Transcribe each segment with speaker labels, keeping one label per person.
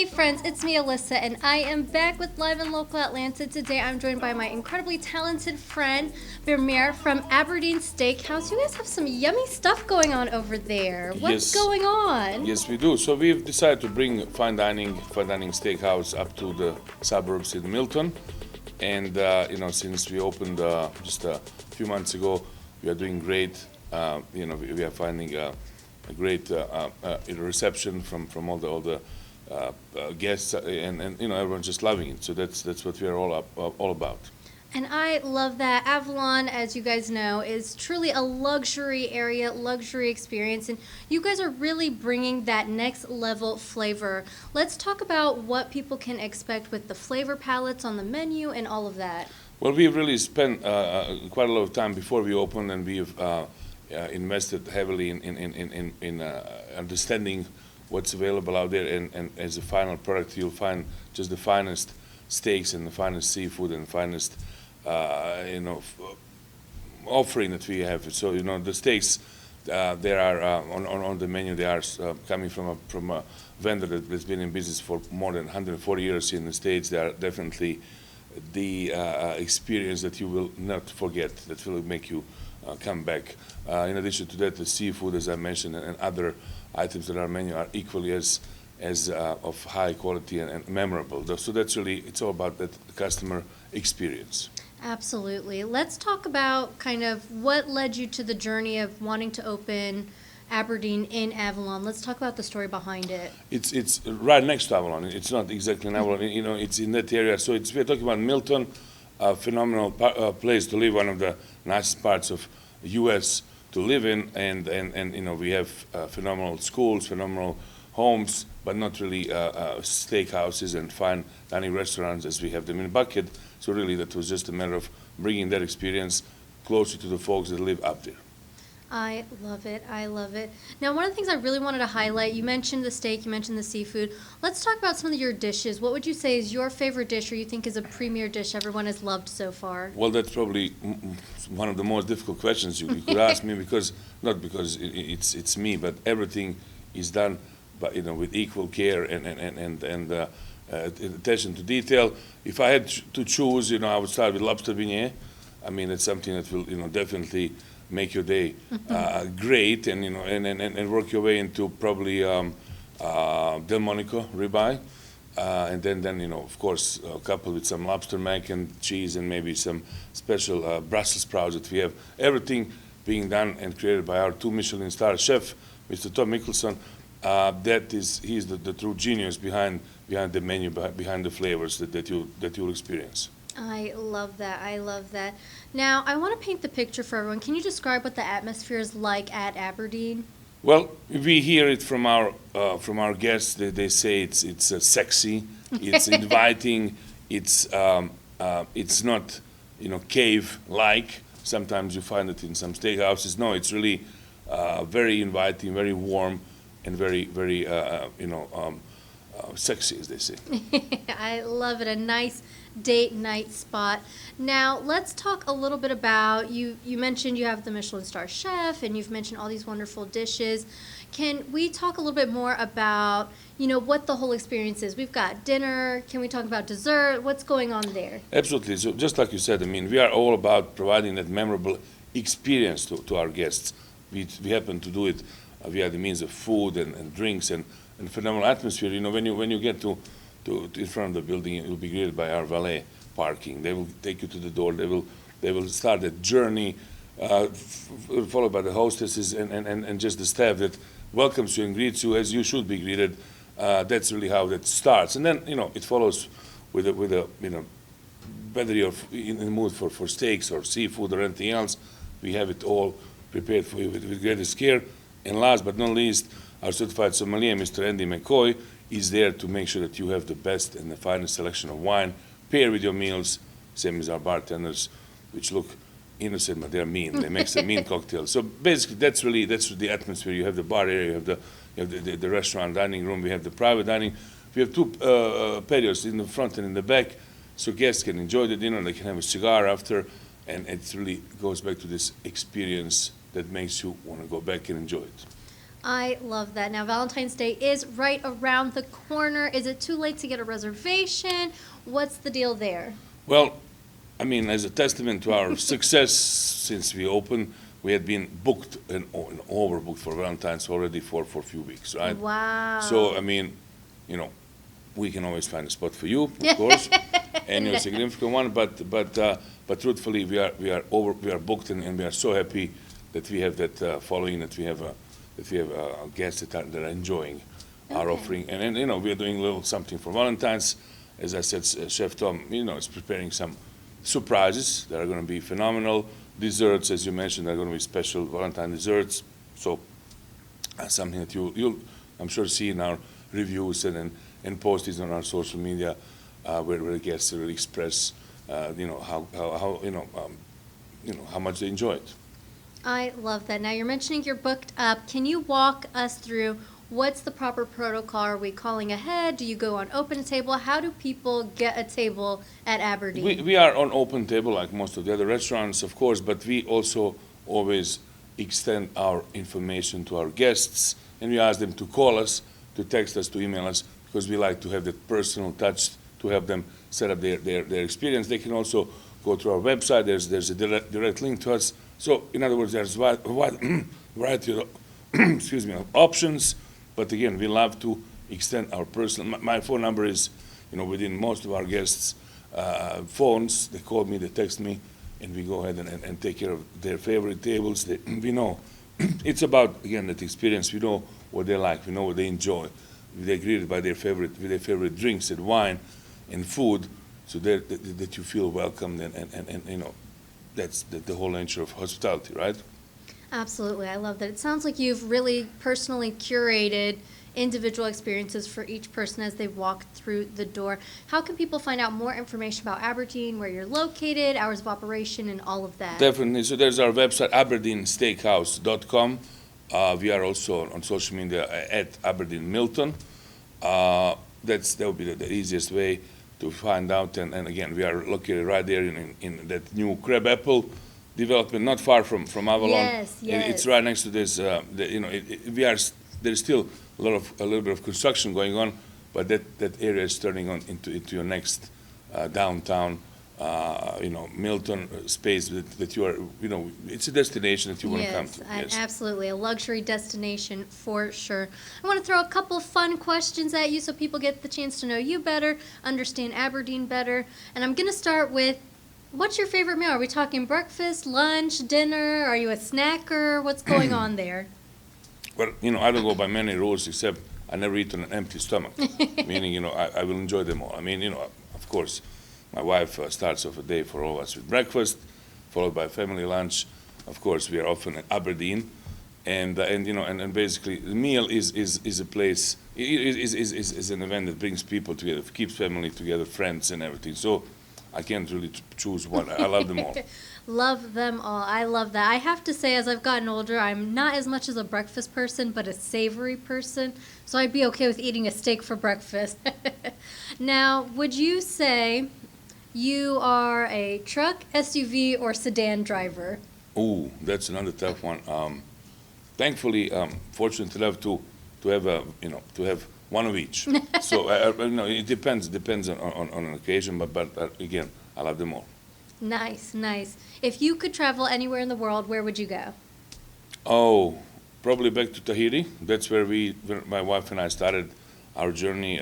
Speaker 1: friends, it's me Alyssa and I am back with Live and Local Atlanta. Today I'm joined by my incredibly talented friend Bermir from Aberdeen Steakhouse. You guys have some yummy stuff going on over there. What's going on?
Speaker 2: Yes, we do. So we've decided to bring fine dining steakhouse up to the suburbs in Milton. And since we opened just a few months ago, we are doing great. We are finding a great reception from all the guests, and everyone's just loving it. So that's what we are all about.
Speaker 1: And I love that. Avalon, as you guys know, is truly a luxury area, luxury experience, and you guys are really bringing that next level flavor. Let's talk about what people can expect with the flavor palettes on the menu and all of that.
Speaker 2: Well, we've really spent quite a lot of time before we opened, and we've invested heavily in understanding what's available out there, and as a final product, you'll find just the finest steaks and the finest seafood and the finest offering that we have. So the steaks, there are on the menu. They are coming from a vendor that's been in business for more than 140 years in the States. They are definitely the experience that you will not forget, that will make you come back. In addition to that, the seafood, as I mentioned, and other items that are on our menu are equally as of high quality and memorable. So that's really, it's all about that customer experience.
Speaker 1: Absolutely. Let's talk about kind of what led you to the journey of wanting to open Aberdeen in Avalon. Let's talk about the story behind it.
Speaker 2: It's right next to Avalon. It's not exactly in Avalon. It's in that area. So we're talking about Milton, a phenomenal place to live, one of the nicest parts of the U.S. to live in, and we have phenomenal schools, phenomenal homes, but not really steakhouses and fine dining restaurants as we have them in Bucket. So really, that was just a matter of bringing that experience closer to the folks that live up there.
Speaker 1: I love it. I love it. Now, one of the things I really wanted to highlight, you mentioned the steak, you mentioned the seafood. Let's talk about some of your dishes. What would you say is your favorite dish, or you think is a premier dish everyone has loved so far?
Speaker 2: Well, that's probably one of the most difficult questions you could ask me, because not because it's me, but everything is done, but with equal care and attention to detail. If I had to choose, I would start with lobster beignet. I mean, it's something that will definitely make your day great, and work your way into probably Delmonico ribeye, and then of course coupled with some lobster mac and cheese and maybe some special Brussels sprouts that we have. Everything being done and created by our 2 Michelin star chef, Mr. Tom Mickelson. He's the true genius behind the menu, behind the flavors that you'll experience.
Speaker 1: I love that. I love that. Now, I want to paint the picture for everyone. Can you describe what the atmosphere is like at Aberdeen?
Speaker 2: Well, we hear it from our guests. They say it's sexy, it's inviting, it's not cave-like. Sometimes you find it in some steakhouses. No, it's really very inviting, very warm, and very sexy, as they say.
Speaker 1: I love it. A nice date night spot. Now, let's talk a little bit about, you mentioned you have the Michelin star chef, and you've mentioned all these wonderful dishes. Can we talk a little bit more about, what the whole experience is? We've got dinner. Can we talk about dessert? What's going on there?
Speaker 2: Absolutely. So just like you said, we are all about providing that memorable experience to our guests. We happen to do it via the means of food and drinks and phenomenal atmosphere. When you get to in front of the building, you'll be greeted by our valet parking. They will take you to the door. They will start that journey, followed by the hostesses and just the staff that welcomes you and greets you as you should be greeted. That's really how that starts, and then it follows with a whether you're in the mood for steaks or seafood or anything else. We have it all prepared for you with greatest care. And last but not least, our certified sommelier, Mr. Andy McCoy, is there to make sure that you have the best and the finest selection of wine, pair with your meals, same as our bartenders, which look innocent, but they're mean. They make some mean cocktails. So basically, that's the atmosphere. You have the bar area, you have the restaurant dining room, we have the private dining. We have 2 patios in the front and in the back, so guests can enjoy the dinner. They can have a cigar after, and it really goes back to this experience that makes you want to go back and enjoy it.
Speaker 1: I love that. Now, Valentine's Day is right around the corner. Is it too late to get a reservation? What's the deal there?
Speaker 2: Well, I mean, as a testament to our success since we opened, we had been booked and overbooked for Valentine's already for a few weeks, right?
Speaker 1: Wow.
Speaker 2: So, I mean, you know, we can always find a spot for you, of course, and your significant one. But truthfully, we are booked, and we are so happy that we have that following, that we have guests that are enjoying our offering, and you know, we are doing a little something for Valentine's. As I said, Chef Tom, you know, is preparing some surprises that are going to be phenomenal. Desserts, as you mentioned, are going to be special Valentine desserts. So something that you'll, I'm sure, see in our reviews and postings on our social media, where the guests really express, you know, how how much they enjoy it.
Speaker 1: I love that. Now, you're mentioning you're booked up. Can you walk us through what's the proper protocol? Are we calling ahead? Do you go on open table? How do people get a table at Aberdeen?
Speaker 2: We are on open table like most of the other restaurants, of course, but we also always extend our information to our guests, and we ask them to call us, to text us, to email us, because we like to have that personal touch to help them set up their experience. They can also go to our website. There's a direct link to us. So, in other words, there's a wide variety of excuse me, of options. But again, we love to extend our personal. My phone number is, you know, within most of our guests' phones. They call me, they text me, and we go ahead and take care of their favorite tables. We know it's about, again, that experience. We know what they like. We know what they enjoy. They're greeted by their favorite drinks and wine and food, so that you feel welcomed, and you know, that's the whole nature of hospitality, right?
Speaker 1: Absolutely. I love that. It sounds like you've really personally curated individual experiences for each person as they walk through the door. How can people find out more information about Aberdeen, where you're located, hours of operation, and all of that?
Speaker 2: Definitely. So there's our website, aberdeensteakhouse.com. We are also on social media at Aberdeen Milton. That would be the easiest way to find out. And again, we are located right there in that new crab apple development, not far from Avalon.
Speaker 1: Yes.
Speaker 2: It's right next to this. There's still a little bit of construction going on, but that area is turning on into your next downtown, Milton space that you are, it's a destination that you want to come to.
Speaker 1: Yes, absolutely. A luxury destination for sure. I want to throw a couple of fun questions at you so people get the chance to know you better, understand Aberdeen better. And I'm going to start with, what's your favorite meal? Are we talking breakfast, lunch, dinner? Are you a snacker? What's going on there?
Speaker 2: Well, I don't go by many rules, except I never eat on an empty stomach, meaning, I will enjoy them all. I mean, of course, my wife starts off a day for all of us with breakfast, followed by family lunch. Of course, we are often at Aberdeen, and basically the meal is a place, is an event that brings people together, keeps family together, friends and everything. So I can't really choose one. I love them all.
Speaker 1: Love them all. I love that. I have to say, as I've gotten older, I'm not as much as a breakfast person, but a savory person. So I'd be okay with eating a steak for breakfast. Now, would you say you are a truck, SUV, or sedan driver?
Speaker 2: Ooh, that's another tough one. Thankfully, fortunate enough to have one of each. So it depends on an occasion, but again, I love them all.
Speaker 1: Nice. If you could travel anywhere in the world, where would you go?
Speaker 2: Oh, probably back to Tahiti. That's where my wife and I started our journey.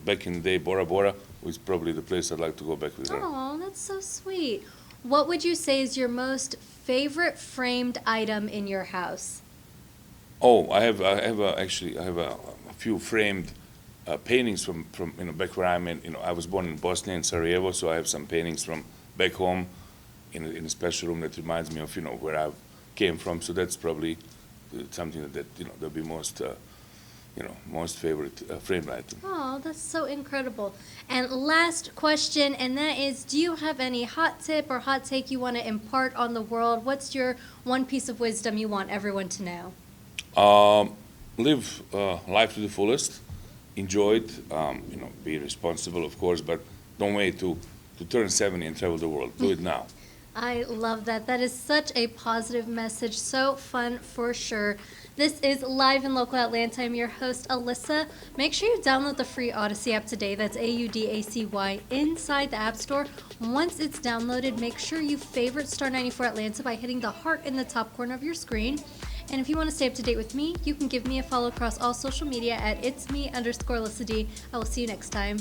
Speaker 2: Back in the day, Bora Bora was probably the place I'd like to go back with her.
Speaker 1: Oh, that's so sweet. What would you say is your most favorite framed item in your house?
Speaker 2: Oh, I have a few framed paintings from back where I'm in. I was born in Bosnia, in Sarajevo, so I have some paintings from back home in a special room that reminds me of where I came from. So that's probably something that'll be most favorite framed item.
Speaker 1: Oh, that's so incredible. And last question, and that is, do you have any hot tip or hot take you want to impart on the world? What's your one piece of wisdom you want everyone to know?
Speaker 2: Live life to the fullest. Enjoy it. Be responsible, of course, but don't wait to turn 70 and travel the world. Do it now.
Speaker 1: I love that. That is such a positive message. So fun for sure. This is Live in Local Atlanta. I'm your host, Alyssa. Make sure you download the free Odyssey app today. That's AUDACY inside the App Store. Once it's downloaded, make sure you favorite Star 94 Atlanta by hitting the heart in the top corner of your screen. And if you want to stay up to date with me, you can give me a follow across all social media at itsme_Alyssa D. I will see you next time.